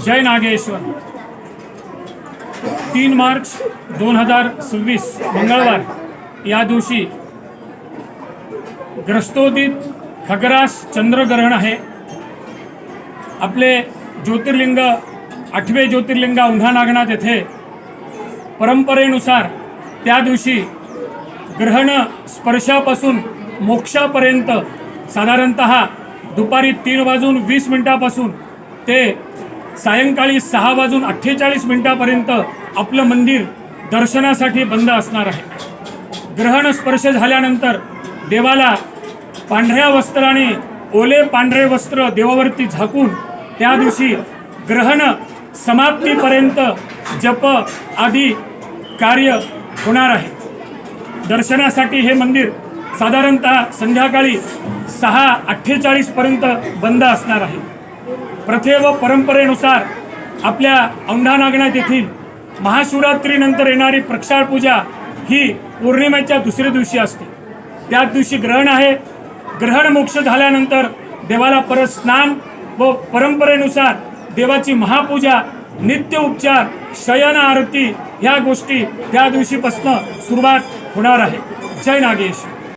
जय नागेश्वर। 3 मार्च 2026 मंगळवार या दिवशी ग्रस्तोदित खग्रास चंद्रग्रहण आहे। आपले ज्योतिर्लिंग 8वे ज्योतिर्लिंग औंढा नागनाथ येथे परंपरेनुसार त्या दिवशी ग्रहण स्पर्शापासून मोक्षापर्यंत साधारणतः दुपारी 3:20 ते सायंकाळी 6:48 आपलं मंदिर दर्शनासाठी बंद असणार आहे। ग्रहण स्पर्श झाल्यानंतर देवाला पांढऱ्या वस्त्राने ओले पांढरे वस्त्र देवावरती झाकून त्या दिवशी ग्रहण समाप्तीपर्यंत जप आदी कार्य होणार आहे। दर्शनासाठी हे मंदिर साधारणतः संध्याकाळी 6:48 पर्यंत बंद असणार आहे। प्रथे व परंपरेनुसार आपल्या औंढा नागनाथ येथील महाशिवरात्रीनंतर येणारी प्रक्षाळ पूजा ही पौर्णिमेच्या दुसऱ्या दिवशी असते। त्याच दिवशी ग्रहण आहे। ग्रहण मोक्ष झाल्यानंतर देवाला परत स्नान व परंपरेनुसार देवाची महापूजा, नित्य उपचार, शयन आरती ह्या गोष्टी त्या दिवशीपासून सुरुवात होणार आहे। जय नागेश्वर।